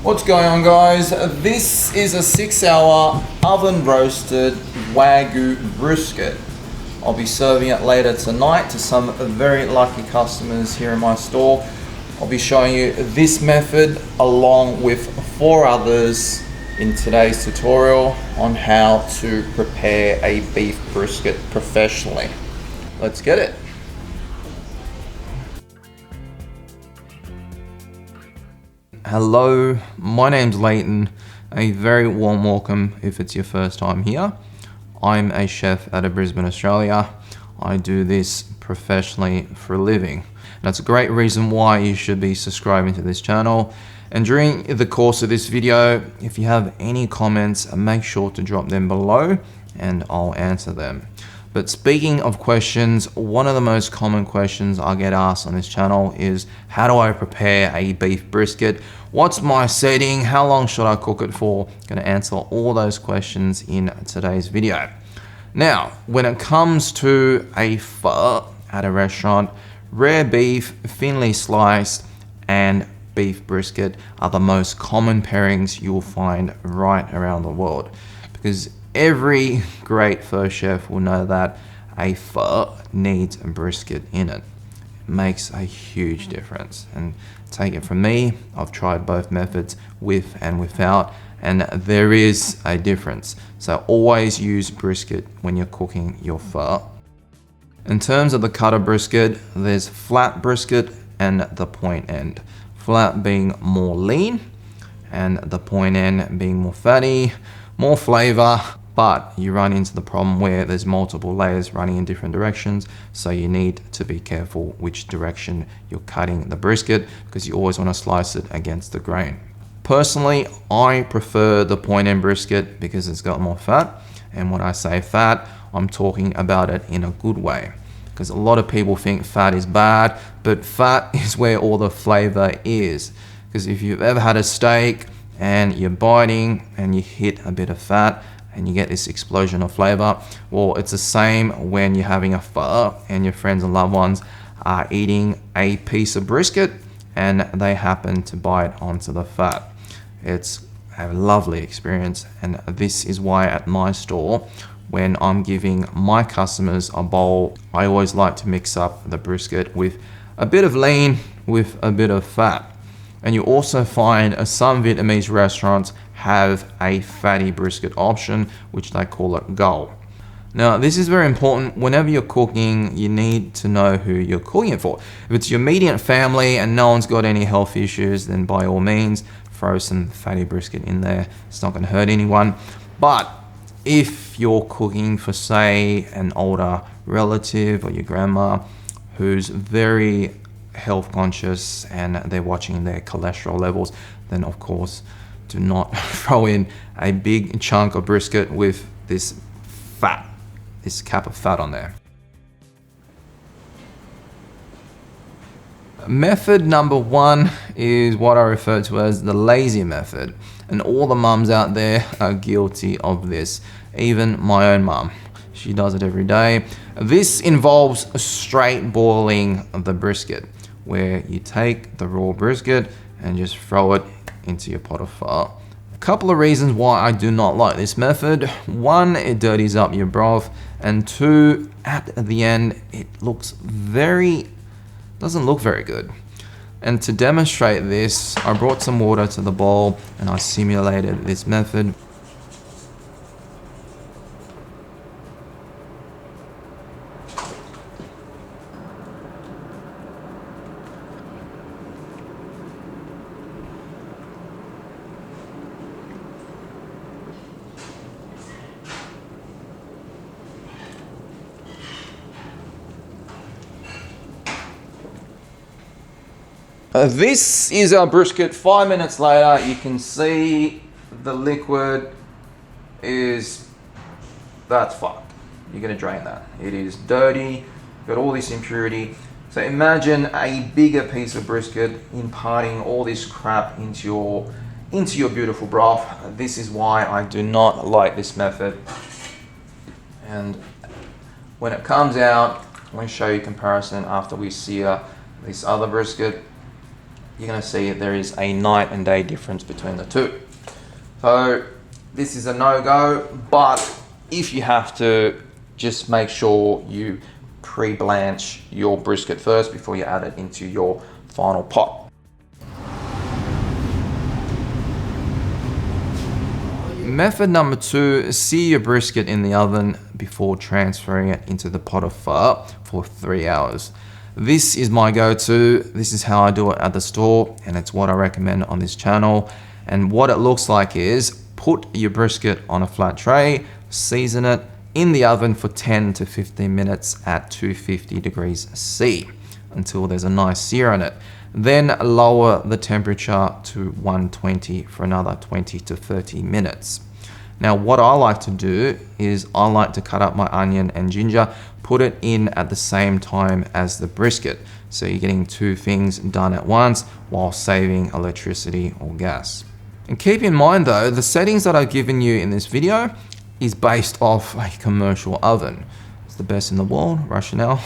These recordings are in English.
What's going on, guys? This is a 6-hour oven roasted Wagyu brisket. I'll be serving it later tonight to some very lucky customers here in my store. I'll be showing you this method along with 4 others in today's tutorial on how to prepare a beef brisket professionally. Let's get it. Hello, my name's Leighton. A very warm welcome if it's your first time here. I'm a chef out of Brisbane, Australia. I do this professionally for a living. That's a great reason why you should be subscribing to this channel. And during the course of this video, if you have any comments, make sure to drop them below and I'll answer them. But speaking of questions, one of the most common questions I get asked on this channel is, how do I prepare a beef brisket? What's my setting? How long should I cook it for? I'm going to answer all those questions in today's video. Now, when it comes to a pho at a restaurant, rare beef, thinly sliced, and beef brisket are the most common pairings you'll find right around the world, because every great pho chef will know that a pho needs a brisket in it. It makes a huge difference. And take it from me, I've tried both methods with and without, and there is a difference. So always use brisket when you're cooking your pho. In terms of the cut of brisket, there's flat brisket and the point end. Flat being more lean and the point end being more fatty, more flavor, but you run into the problem where there's multiple layers running in different directions, so you need to be careful which direction you're cutting the brisket, because you always want to slice it against the grain. Personally, I prefer the point end brisket because it's got more fat, and when I say fat, I'm talking about it in a good way, because a lot of people think fat is bad, but fat is where all the flavor is. Because if you've ever had a steak and you're biting and you hit a bit of fat, and you get this explosion of flavor. Well, it's the same when you're having a pho and your friends and loved ones are eating a piece of brisket and they happen to bite onto the fat. It's a lovely experience, and this is why at my store, when I'm giving my customers a bowl, I always like to mix up the brisket with a bit of lean with a bit of fat. And you also find some Vietnamese restaurants have a fatty brisket option, which they call it gao. Now, this is very important. Whenever you're cooking, you need to know who you're cooking it for. If it's your immediate family and no one's got any health issues, then by all means, throw some fatty brisket in there. It's not gonna hurt anyone. But if you're cooking for, say, an older relative or your grandma who's very health conscious and they're watching their cholesterol levels, then of course do not throw in a big chunk of brisket with this fat, this cap of fat on there. Method number 1 is what I refer to as the lazy method, and all the mums out there are guilty of this, even my own mum. She does it every day. This involves straight boiling the brisket, where you take the raw brisket and just throw it into your pot of pho. A couple of reasons why I do not like this method. 1, it dirties up your broth, and 2, at the end, it doesn't look very good. And to demonstrate this, I brought some water to the bowl and I simulated this method. This is our brisket 5 minutes later. You can see the liquid that's fucked. You're gonna drain that. It is dirty, got all this impurity. So imagine a bigger piece of brisket imparting all this crap into your beautiful broth. This is why I do not like this method. And when it comes out, I'm going to show you a comparison after we sear this other brisket. you're gonna see there is a night and day difference between the two. So this is a no-go, but if you have to, just make sure you pre-blanch your brisket first before you add it into your final pot. Method number 2, sear your brisket in the oven before transferring it into the pot of pho for 3 hours. This is my go-to. This is how I do it at the store, and it's what I recommend on this channel. And what it looks like is, put your brisket on a flat tray, season it in the oven for 10 to 15 minutes at 250 degrees C until there's a nice sear on it. Then lower the temperature to 120 for another 20 to 30 minutes. Now what I like to do is I like to cut up my onion and ginger, put it in at the same time as the brisket. So you're getting two things done at once while saving electricity or gas. And keep in mind though, the settings that I've given you in this video is based off a commercial oven. It's the best in the world, Rationale.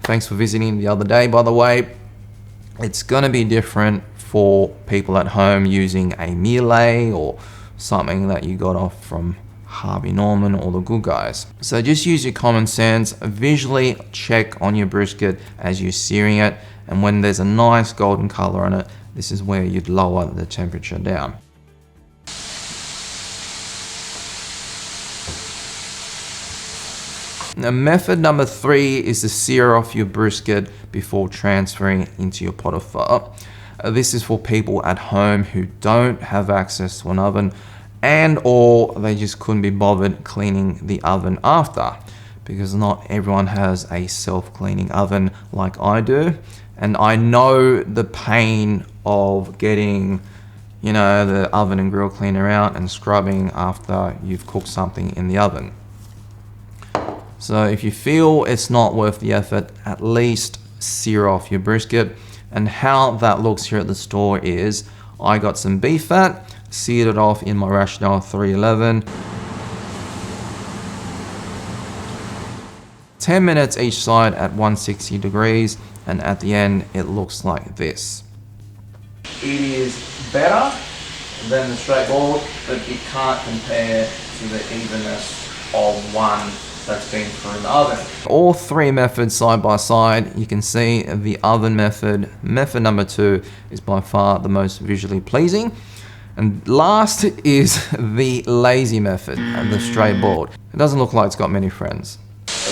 Thanks for visiting the other day, by the way. It's gonna be different for people at home using a Miele or something that you got off from Harvey Norman or the Good Guys. So just use your common sense, visually check on your brisket as you're searing it, and when there's a nice golden color on it, this is where you'd lower the temperature down. Now, method number 3 is to sear off your brisket before transferring into your pot of pho. This is for people at home who don't have access to an oven and or they just couldn't be bothered cleaning the oven after, because not everyone has a self-cleaning oven like I do. And I know the pain of getting, you know, the oven and grill cleaner out and scrubbing after you've cooked something in the oven. So if you feel it's not worth the effort, at least sear off your brisket. And how that looks here at the store is, I got some beef fat, seared it off in my Rationale 311. 10 minutes each side at 160 degrees, and at the end it looks like this. It is better than the straight board, but it can't compare to the evenness of one that's been through the oven. All three methods side by side, you can see the oven method. Method number 2 is by far the most visually pleasing. And last is the lazy method, the straight board. It doesn't look like it's got many friends.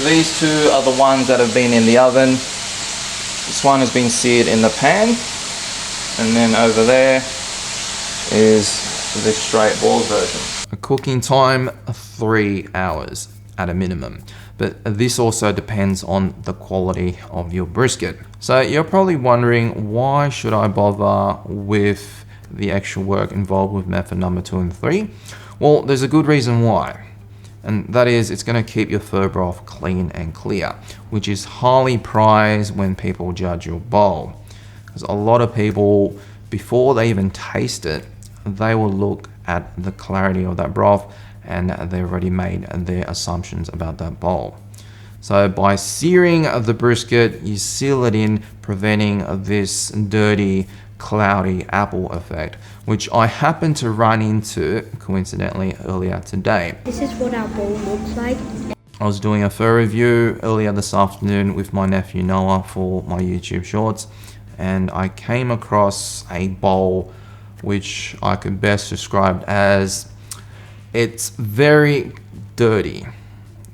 These two are the ones that have been in the oven. This one has been seared in the pan. And then over there is the straight board version. A cooking time, 3 hours at a minimum. But this also depends on the quality of your brisket. So you're probably wondering, why should I bother with the extra work involved with method number 2 and 3? Well, there's a good reason why. And that is, it's going to keep your pho broth clean and clear, which is highly prized when people judge your bowl. Because a lot of people, before they even taste it, they will look at the clarity of that broth and they've already made their assumptions about that bowl. So by searing the brisket, you seal it in, preventing this dirty, cloudy apple effect, which I happened to run into coincidentally earlier today. This is what our bowl looks like. I was doing a pho review earlier this afternoon with my nephew Noah for my YouTube shorts, and I came across a bowl which I could best describe as, it's very dirty,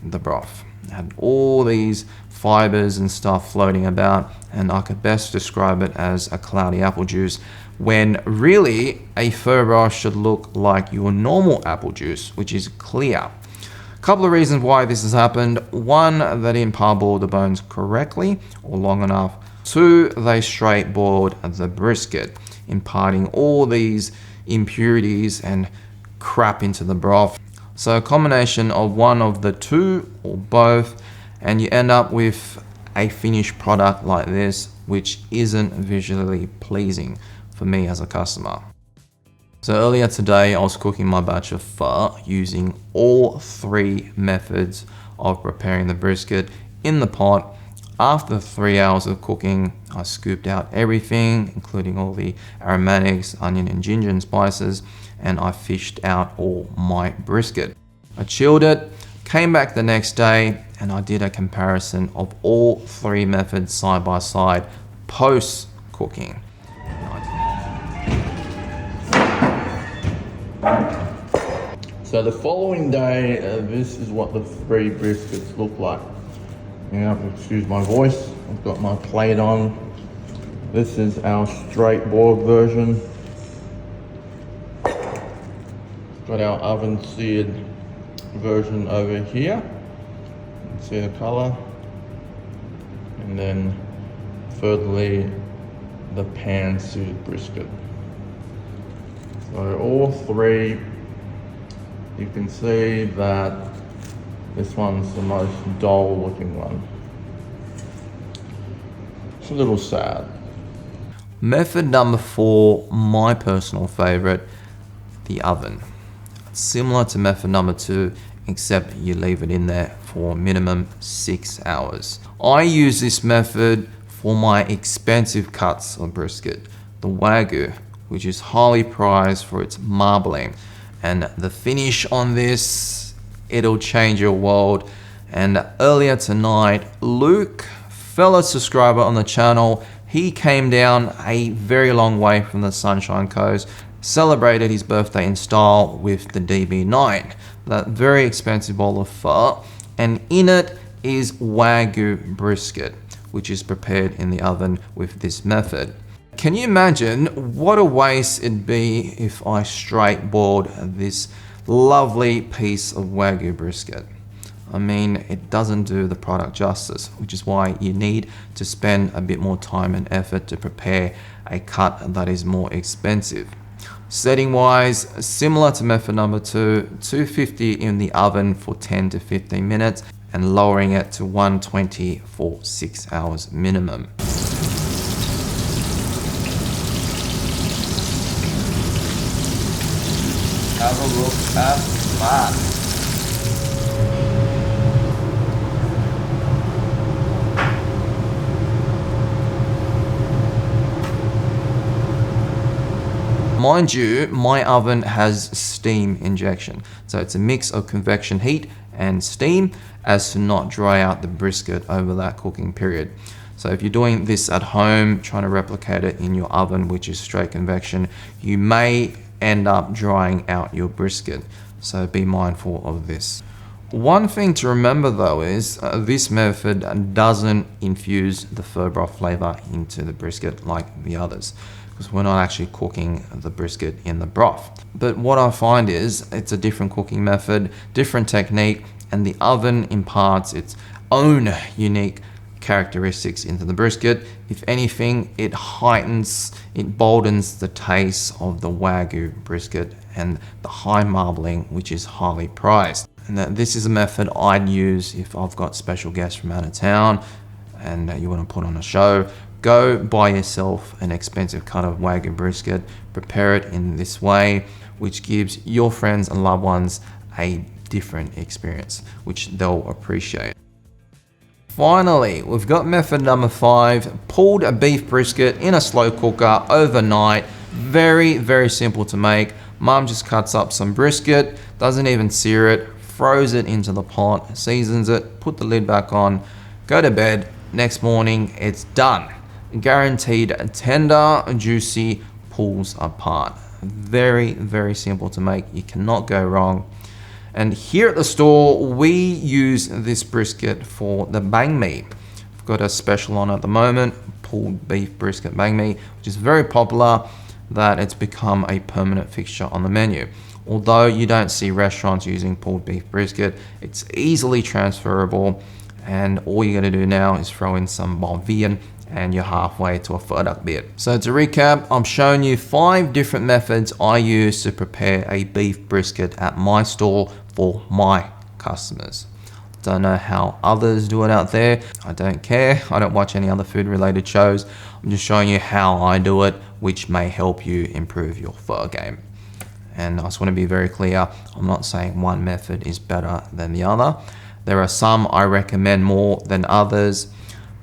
the broth. It had all these fibers and stuff floating about, and I could best describe it as a cloudy apple juice, when really a pho broth should look like your normal apple juice, which is clear. A couple of reasons why this has happened. One, they didn't parboil the bones correctly or long enough. 2, they straight boiled the brisket, imparting all these impurities and crap into the broth. So a combination of one of the two or both, and you end up with a finished product like this, which isn't visually pleasing for me as a customer. So earlier today, I was cooking my batch of pho using all 3 methods of preparing the brisket in the pot. After 3 hours of cooking, I scooped out everything, including all the aromatics, onion and ginger and spices, and I fished out all my brisket. I chilled it, came back the next day, and I did a comparison of all 3 methods side by side post cooking. So the following day, this is what the 3 briskets look like. Excuse my voice, I've got my plate on. This is our straight boiled version. Got our oven seared version over here. You can see the color. And then thirdly, the pan seared brisket. So all 3, you can see that this one's the most dull looking one. It's a little sad. Method number 4, my personal favorite, the oven. It's similar to method number 2, except you leave it in there for minimum 6 hours. I use this method for my expensive cuts of brisket, the Wagyu, which is highly prized for its marbling. And the finish on this, it'll change your world. And earlier tonight, Luke, fellow subscriber on the channel, he came down a very long way from the Sunshine Coast, celebrated his birthday in style with the DB9, that very expensive bowl of pho, and in it is Wagyu brisket, which is prepared in the oven with this method. Can you imagine what a waste it'd be if I straight boiled this lovely piece of Wagyu brisket? I mean, it doesn't do the product justice, which is why you need to spend a bit more time and effort to prepare a cut that is more expensive. Setting wise, similar to method number 2, 250 in the oven for 10 to 15 minutes and lowering it to 120 for 6 hours minimum. Have a look at that. Mind you, my oven has steam injection. So it's a mix of convection heat and steam as to not dry out the brisket over that cooking period. So if you're doing this at home, trying to replicate it in your oven, which is straight convection, you may end up drying out your brisket. So be mindful of this. One thing to remember though is this method doesn't infuse the pho broth flavor into the brisket like the others, because we're not actually cooking the brisket in the broth. But what I find is it's a different cooking method, different technique, and the oven imparts its own unique characteristics into the brisket. If anything, it heightens, it boldens the taste of the Wagyu brisket and the high marbling, which is highly prized. And this is a method I'd use if I've got special guests from out of town and you want to put on a show. Go buy yourself an expensive cut of Wagyu brisket, prepare it in this way, which gives your friends and loved ones a different experience, which they'll appreciate. Finally, we've got method number 5, pulled a beef brisket in a slow cooker overnight. Very, very simple to make. Mum just cuts up some brisket, doesn't even sear it, throws it into the pot, seasons it, put the lid back on, go to bed. Next morning, it's done. Guaranteed tender, juicy, pulls apart. Very, very simple to make. You cannot go wrong. And here at the store, we use this brisket for the banh mi. We've got a special on at the moment, pulled beef brisket banh mi, which is very popular, that it's become a permanent fixture on the menu. Although you don't see restaurants using pulled beef brisket, it's easily transferable, and all you gotta do now is throw in some bon vien and you're halfway to a pho duck bit. So to recap, I'm showing you 5 different methods I use to prepare a beef brisket at my store for my customers. Don't know how others do it out there. I don't care. I don't watch any other food related shows. I'm just showing you how I do it, which may help you improve your pho game. And I just want to be very clear, I'm not saying one method is better than the other. There are some I recommend more than others,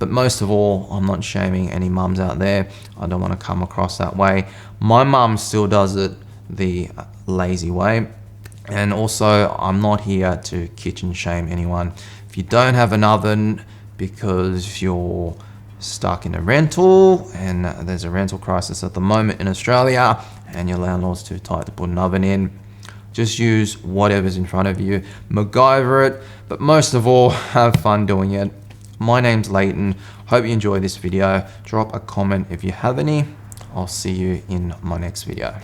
But most of all, I'm not shaming any mums out there. I don't want to come across that way. My mum still does it the lazy way. And also, I'm not here to kitchen shame anyone. If you don't have an oven because you're stuck in a rental and there's a rental crisis at the moment in Australia and your landlord's too tight to put an oven in, just use whatever's in front of you, MacGyver it, but most of all, have fun doing it. My name's Leighton. Hope you enjoyed this video. Drop a comment if you have any. I'll see you in my next video.